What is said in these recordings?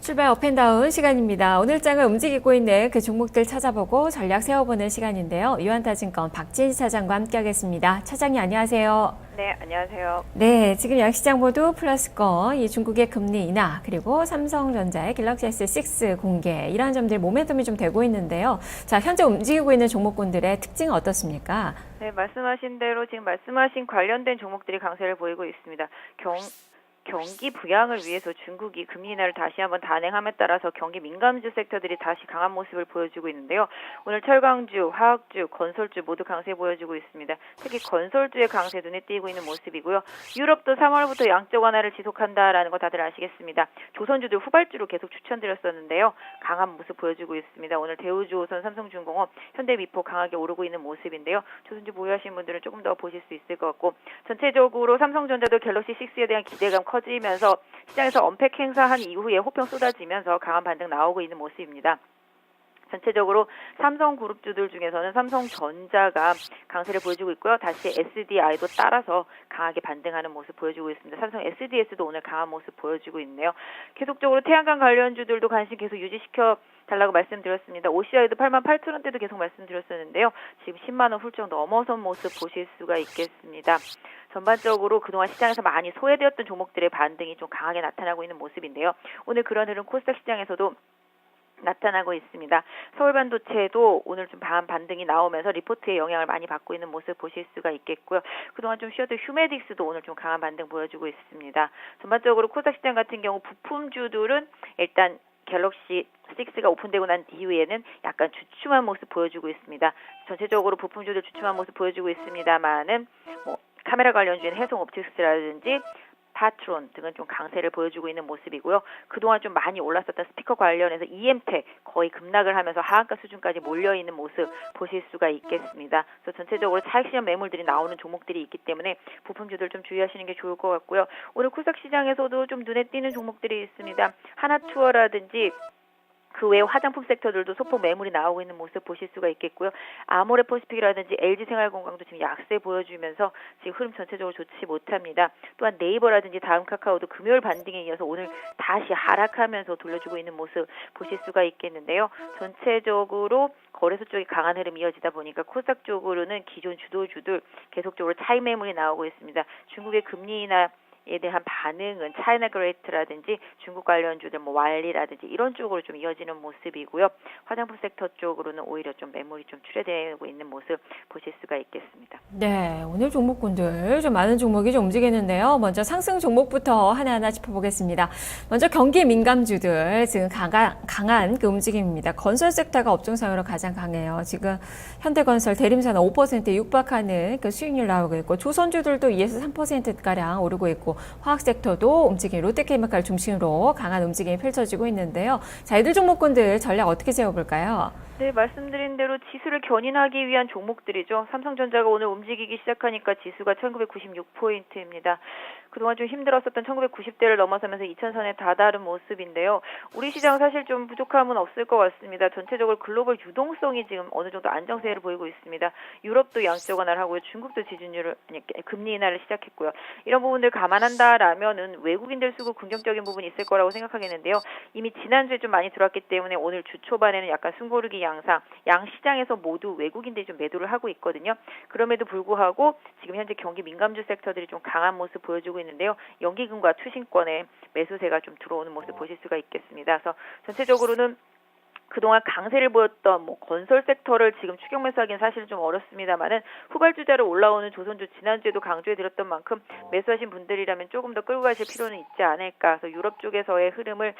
출발 업앤다운 시간입니다. 오늘 장을 움직이고 있는 그 종목들 찾아보고 전략 세워보는 시간인데요. 유한타증권 박진희 차장과 함께하겠습니다. 차장님 안녕하세요. 네, 안녕하세요. 네, 지금 양시장 모두 플러스권, 이 중국의 금리 인하, 그리고 삼성전자의 갤럭시 S6 공개, 이러한 점들 모멘텀이 좀 되고 있는데요. 자, 현재 움직이고 있는 종목군들의 특징은 어떻습니까? 네, 말씀하신 대로 지금 말씀하신 관련된 종목들이 강세를 보이고 있습니다. 경기 부양을 위해서 중국이 금리 인하를 다시 한번 단행함에 따라서 경기 민감주 섹터들이 다시 강한 모습을 보여주고 있는데요. 오늘 철강주, 화학주, 건설주 모두 강세 보여주고 있습니다. 특히 건설주의 강세 눈에 띄고 있는 모습이고요. 유럽도 3월부터 양적 완화를 지속한다라는 거 다들 아시겠습니다. 조선주들 후발주로 계속 추천드렸었는데요. 강한 모습 보여주고 있습니다. 오늘 대우조선, 삼성중공업, 현대미포 강하게 오르고 있는 모습인데요. 조선주 보유하신 분들은 조금 더 보실 수 있을 것 같고, 전체적으로 삼성전자도 갤럭시 6에 대한 기대감 커지면서 시장에서 언팩 행사한 이후에 호평 쏟아지면서 강한 반등 나오고 있는 모습입니다. 전체적으로 삼성그룹주들 중에서는 삼성전자가 강세를 보여주고 있고요. 다시 SDI도 따라서 강하게 반등하는 모습 보여주고 있습니다. 삼성 SDS도 오늘 강한 모습 보여주고 있네요. 계속적으로 태양광 관련주들도 관심 계속 유지시켜 달라고 말씀드렸습니다. OCI도 88,000원대도 계속 말씀드렸었는데요. 지금 10만 원 훌쩍 넘어선 모습 보실 수가 있겠습니다. 전반적으로 그동안 시장에서 많이 소외되었던 종목들의 반등이 좀 강하게 나타나고 있는 모습인데요. 오늘 그런 흐름 코스닥 시장에서도 나타나고 있습니다. 서울반도체도 오늘 좀 강한 반등이 나오면서 리포트의 영향을 많이 받고 있는 모습 보실 수가 있겠고요. 그동안 좀 쉬었던 휴메딕스도 오늘 좀 강한 반등 보여주고 있습니다. 전반적으로 코스닥 시장 같은 경우 부품주들은 일단 갤럭시 6가 오픈되고 난 이후에는 약간 주춤한 모습 보여주고 있습니다. 전체적으로 부품주들 주춤한 모습 보여주고 있습니다만은 카메라 관련주인 해송옵틱스라든지 파트론 등은 좀 강세를 보여주고 있는 모습이고요. 그동안 좀 많이 올랐었던 스피커 관련해서 EM텍 거의 급락을 하면서 하한가 수준까지 몰려있는 모습 보실 수가 있겠습니다. 그래서 전체적으로 차익실현 매물들이 나오는 종목들이 있기 때문에 부품주들 좀 주의하시는 게 좋을 것 같고요. 오늘 코스닥 시장에서도 좀 눈에 띄는 종목들이 있습니다. 하나투어라든지 그 외에 화장품 섹터들도 소폭 매물이 나오고 있는 모습 보실 수가 있겠고요. 아모레퍼시픽이라든지 LG생활건강도 지금 약세 보여주면서 지금 흐름 전체적으로 좋지 못합니다. 또한 네이버라든지 다음카카오도 금요일 반등에 이어서 오늘 다시 하락하면서 돌려주고 있는 모습 보실 수가 있겠는데요. 전체적으로 거래소 쪽이 강한 흐름이 이어지다 보니까 코스닥 쪽으로는 기존 주도주들 계속적으로 차익 매물이 나오고 있습니다. 중국의 금리 인하 에 대한 반응은 차이나 그레이트라든지 중국 관련주들 왈리라든지 이런 쪽으로 좀 이어지는 모습이고요. 화장품 섹터 쪽으로는 오히려 좀 매물이 좀 출회되고 있는 모습 보실 수가 있겠습니다. 네, 오늘 종목군들 좀 많은 종목이 좀 움직이는데요. 먼저 상승 종목부터 하나하나 짚어보겠습니다. 먼저 경기 민감주들 지금 강한 그 움직임입니다. 건설 섹터가 업종상으로 가장 강해요. 지금 현대건설, 대림사는 5%에 육박하는 그 수익률 나오고 있고, 조선주들도 2에서 3%가량 오르고 있고, 화학 섹터도 움직임, 롯데케미칼 중심으로 강한 움직임이 펼쳐지고 있는데요. 자, 이들 종목군들 전략 어떻게 세워볼까요? 네, 말씀드린 대로 지수를 견인하기 위한 종목들이죠. 삼성전자가 오늘 움직이기 시작하니까 지수가 1996포인트입니다. 그동안 좀 힘들었었던 1990대를 넘어서면서 2000선에 다다른 모습인데요. 우리 시장 사실 좀 부족함은 없을 것 같습니다. 전체적으로 글로벌 유동성이 지금 어느 정도 안정세를 보이고 있습니다. 유럽도 양적 완화를 하고요. 중국도 금리 인하를 시작했고요. 이런 부분들 감안한다라면은 외국인들 수고 긍정적인 부분이 있을 거라고 생각하겠는데요. 이미 지난주에 좀 많이 들어왔기 때문에 오늘 주 초반에는 약간 숨고르기 양상, 양 시장에서 모두 외국인들이 좀 매도를 하고 있거든요. 그럼에도 불구하고 지금 현재 경기 민감주 섹터들이 좀 강한 모습 보여주고 있는데요. 연기금과 투신권에 매수세가 좀 들어오는 모습 보실 수가 있겠습니다. 그래서 전체적으로는 그동안 강세를 보였던 건설 섹터를 지금 추격 매수하기는 사실 좀 어렵습니다만은 후발주자로 올라오는 조선주 지난주에도 강조해드렸던 만큼 매수하신 분들이라면 조금 더 끌고 가실 필요는 있지 않을까. 그래서 유럽 쪽에서의 흐름을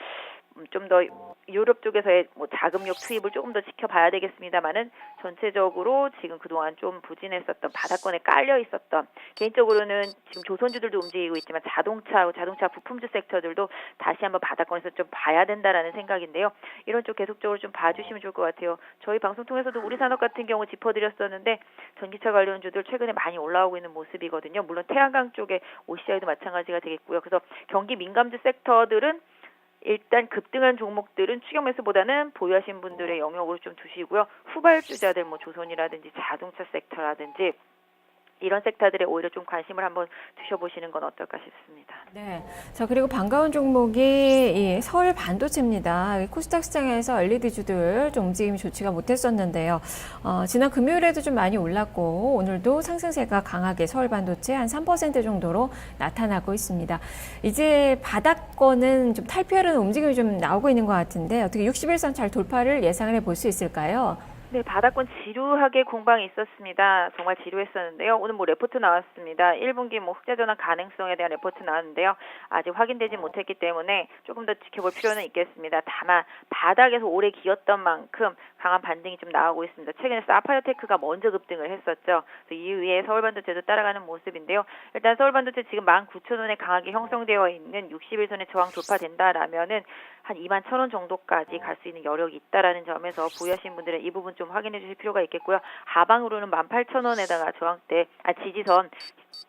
좀 더 유럽 쪽에서의 자금력 투입을 조금 더 지켜봐야 되겠습니다만은 전체적으로 지금 그동안 좀 부진했었던 바닥권에 깔려 있었던 개인적으로는 지금 조선주들도 움직이고 있지만 자동차 부품주 섹터들도 다시 한번 바닥권에서 좀 봐야 된다라는 생각인데요. 이런 쪽 계속적으로 좀 봐주시면 좋을 것 같아요. 저희 방송 통해서도 우리 산업 같은 경우 짚어드렸었는데 전기차 관련주들 최근에 많이 올라오고 있는 모습이거든요. 물론 태양광 쪽에 OCI도 마찬가지가 되겠고요. 그래서 경기 민감주 섹터들은 일단 급등한 종목들은 추격 매수보다는 보유하신 분들의 영역으로 좀 두시고요. 후발주자들 조선이라든지 자동차 섹터라든지 이런 섹터들에 오히려 좀 관심을 한번 두셔보시는 건 어떨까 싶습니다. 네. 자, 그리고 반가운 종목이 이 서울 반도체입니다. 이 코스닥 시장에서 엘리디주들 좀 움직임이 좋지가 못했었는데요. 지난 금요일에도 좀 많이 올랐고 오늘도 상승세가 강하게 서울 반도체 한 3% 정도로 나타나고 있습니다. 이제 바닥권은 좀 탈피하려는 움직임이 좀 나오고 있는 것 같은데 어떻게 61선 잘 돌파를 예상을 해볼 수 있을까요? 네, 바닥권 지루하게 공방이 있었습니다. 정말 지루했었는데요. 오늘 뭐 레포트 나왔습니다. 1분기 뭐 흑자 전환 가능성에 대한 레포트 나왔는데요. 아직 확인되지 못했기 때문에 조금 더 지켜볼 필요는 있겠습니다. 다만 바닥에서 오래 기었던 만큼 강한 반등이 좀 나오고 있습니다. 최근에 사파이어테크가 먼저 급등을 했었죠. 이후에 서울반도체도 따라가는 모습인데요. 일단 서울반도체 지금 19,000원에 강하게 형성되어 있는 61선의 저항 돌파된다라면은 한 21,000원 정도까지 갈 수 있는 여력이 있다라는 점에서 보유하신 분들은 이 부분 좀 확인해 주실 필요가 있겠고요. 하방으로는 18,000원에다가 지지선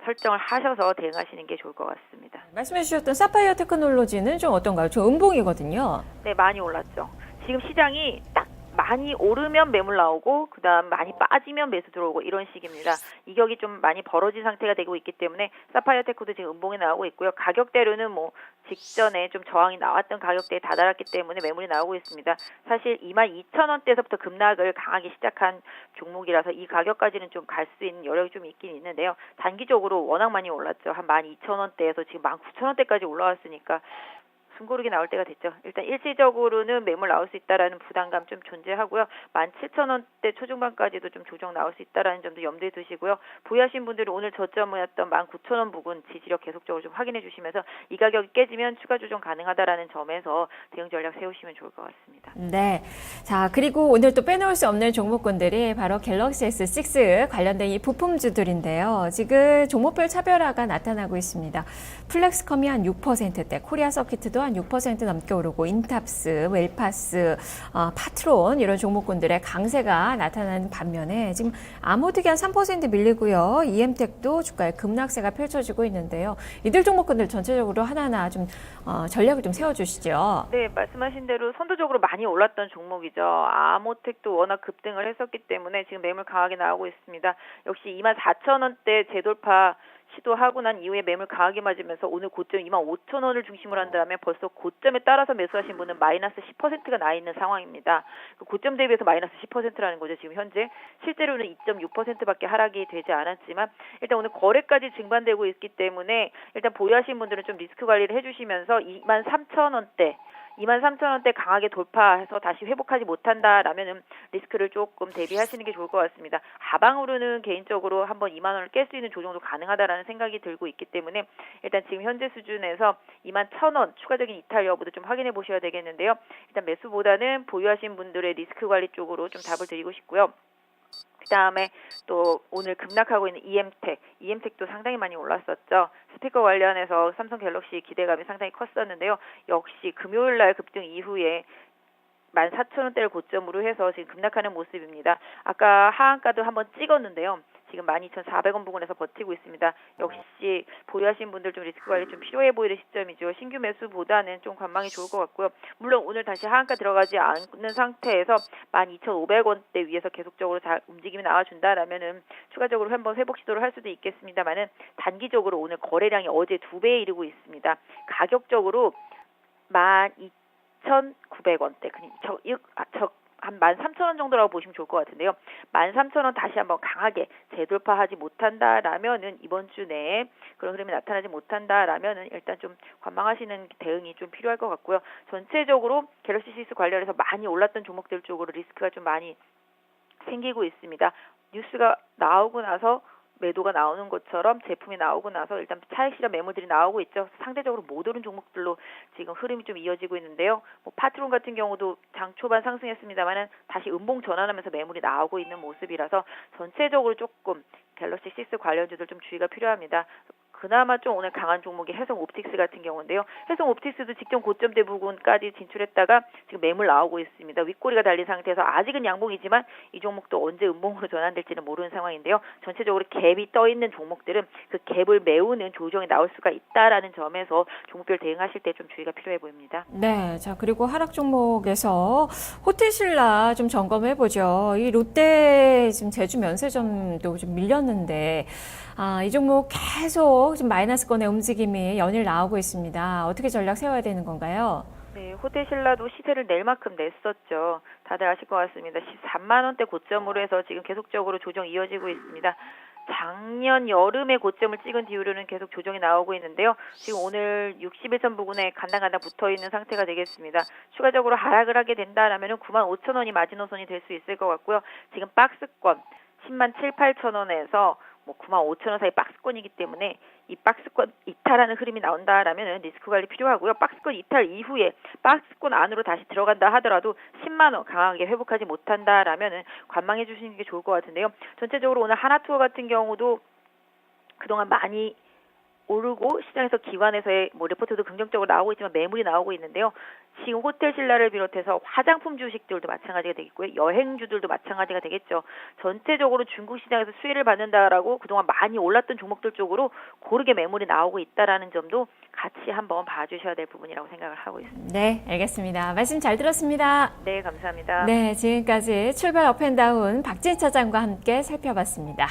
설정을 하셔서 대응하시는 게 좋을 것 같습니다. 말씀해 주셨던 사파이어 테크놀로지는 좀 어떤가요? 저 음봉이거든요. 네, 많이 올랐죠. 지금 시장이 딱 많이 오르면 매물 나오고 그다음 많이 빠지면 매수 들어오고 이런 식입니다. 이격이 좀 많이 벌어진 상태가 되고 있기 때문에 사파이어테크도 지금 음봉이 나오고 있고요. 가격대로는 뭐 직전에 좀 저항이 나왔던 가격대에 다다랐기 때문에 매물이 나오고 있습니다. 사실 22,000원대에서부터 급락을 강하게 시작한 종목이라서 이 가격까지는 좀 갈 수 있는 여력이 좀 있긴 있는데요. 단기적으로 워낙 많이 올랐죠. 한 12,000원대에서 지금 19,000원대까지 올라왔으니까 숨고르기 나올 때가 됐죠. 일단 일시적으로는 매물 나올 수 있다라는 부담감 좀 존재하고요. 17,000원대 초중반까지도 좀 조정 나올 수 있다라는 점도 염두에 두시고요. 보유하신 분들은 오늘 저점이었던 19,000원 부근 지지력 계속적으로 좀 확인해 주시면서 이 가격이 깨지면 추가 조정 가능하다라는 점에서 대응 전략 세우시면 좋을 것 같습니다. 네. 자, 그리고 오늘 또 빼놓을 수 없는 종목군들이 바로 갤럭시 S6 관련된 이 부품주들인데요. 지금 종목별 차별화가 나타나고 있습니다. 플렉스컴이 한 6%대, 코리아 서키트도 한 6% 넘게 오르고 인탑스, 웰파스, 파트론 이런 종목군들의 강세가 나타나는 반면에 지금 아모드기 한 3% 밀리고요. EM텍도 주가의 급락세가 펼쳐지고 있는데요. 이들 종목군들 전체적으로 하나하나 좀 전략을 좀 세워주시죠. 네, 말씀하신 대로 선도적으로 많이 올랐던 종목이죠. 아모텍도 워낙 급등을 했었기 때문에 지금 매물 강하게 나오고 있습니다. 역시 24,000원대 재돌파 시도하고 난 이후에 매물 강하게 맞으면서 오늘 고점 25,000원을 중심으로 한다면 벌써 고점에 따라서 매수하신 분은 마이너스 10%가 나 있는 상황입니다. 그 고점 대비해서 마이너스 10%라는 거죠. 지금 현재 실제로는 2.6%밖에 하락이 되지 않았지만 일단 오늘 거래까지 증반되고 있기 때문에 일단 보유하신 분들은 좀 리스크 관리를 해주시면서 23,000원대 강하게 돌파해서 다시 회복하지 못한다라면은 리스크를 조금 대비하시는 게 좋을 것 같습니다. 하방으로는 개인적으로 한번 2만 원을 깰 수 있는 조정도 가능하다라는 생각이 들고 있기 때문에 일단 지금 현재 수준에서 21,000원 추가적인 이탈 여부도 좀 확인해 보셔야 되겠는데요. 일단 매수보다는 보유하신 분들의 리스크 관리 쪽으로 좀 답을 드리고 싶고요. 그다음에 또 오늘 급락하고 있는 EM텍도 상당히 많이 올랐었죠. 스피커 관련해서 삼성 갤럭시 기대감이 상당히 컸었는데요. 역시 금요일날 급등 이후에 14,000원대를 고점으로 해서 지금 급락하는 모습입니다. 아까 하한가도 한번 찍었는데요. 지금 12,400원 부근에서 버티고 있습니다. 역시 보유하신 분들 좀 리스크 관리 좀 필요해 보이는 시점이죠. 신규 매수보다는 좀 관망이 좋을 것 같고요. 물론 오늘 다시 하한가 들어가지 않는 상태에서 12,500원대 위에서 계속적으로 잘 움직임이 나와준다라면은 추가적으로 한번 회복 시도를 할 수도 있겠습니다만은 단기적으로 오늘 거래량이 어제 2배에 이르고 있습니다. 가격적으로 12,900원대 한 13,000원 정도라고 보시면 좋을 것 같은데요. 13,000원 다시 한번 강하게 재돌파하지 못한다라면은 이번 주 내에 그런 흐름이 나타나지 못한다라면은 일단 좀 관망하시는 대응이 좀 필요할 것 같고요. 전체적으로 갤럭시 시스 관련해서 많이 올랐던 종목들 쪽으로 리스크가 좀 많이 생기고 있습니다. 뉴스가 나오고 나서 매도가 나오는 것처럼 제품이 나오고 나서 일단 차익 실현 매물들이 나오고 있죠. 상대적으로 못 오른 종목들로 지금 흐름이 좀 이어지고 있는데요. 뭐 파트론 같은 경우도 장 초반 상승했습니다만은 다시 음봉 전환하면서 매물이 나오고 있는 모습이라서 전체적으로 조금 갤럭시 6 관련주들 좀 주의가 필요합니다. 그나마 좀 오늘 강한 종목이 해성옵틱스 같은 경우인데요. 해성옵틱스도 직전 고점대 부근까지 진출했다가 지금 매물 나오고 있습니다. 윗꼬리가 달린 상태에서 아직은 양봉이지만 이 종목도 언제 음봉으로 전환될지는 모르는 상황인데요. 전체적으로 갭이 떠 있는 종목들은 그 갭을 메우는 조정이 나올 수가 있다라는 점에서 종목별 대응하실 때 좀 주의가 필요해 보입니다. 네, 자 그리고 하락 종목에서 호텔신라 좀 점검해 보죠. 이 롯데 지금 제주 면세점도 좀 밀렸는데 이 종목 계속 좀 마이너스권의 움직임이 연일 나오고 있습니다. 어떻게 전략 세워야 되는 건가요? 네, 호텔신라도 시세를 낼 만큼 냈었죠. 다들 아실 것 같습니다. 13만 원대 고점으로 해서 지금 계속적으로 조정 이어지고 있습니다. 작년 여름에 고점을 찍은 뒤로는 계속 조정이 나오고 있는데요. 지금 오늘 61선 부근에 간당간당 붙어있는 상태가 되겠습니다. 추가적으로 하락을 하게 된다라면 95,000원이 마지노선이 될 수 있을 것 같고요. 지금 박스권 10만 7, 8천원에서 95,000원 사이 박스권이기 때문에 이 박스권 이탈하는 흐름이 나온다라면 리스크 관리 필요하고요. 박스권 이탈 이후에 박스권 안으로 다시 들어간다 하더라도 10만 원 강하게 회복하지 못한다라면 관망해 주시는 게 좋을 것 같은데요. 전체적으로 오늘 하나투어 같은 경우도 그동안 많이 오르고 시장에서 기관에서의 레포트도 긍정적으로 나오고 있지만 매물이 나오고 있는데요. 지금 호텔신라를 비롯해서 화장품 주식들도 마찬가지가 되겠고요. 여행주들도 마찬가지가 되겠죠. 전체적으로 중국 시장에서 수혜를 받는다라고 그동안 많이 올랐던 종목들 쪽으로 고르게 매물이 나오고 있다라는 점도 같이 한번 봐주셔야 될 부분이라고 생각을 하고 있습니다. 네, 알겠습니다. 말씀 잘 들었습니다. 네, 감사합니다. 네, 지금까지 출발 업앤다운 박진 차장과 함께 살펴봤습니다.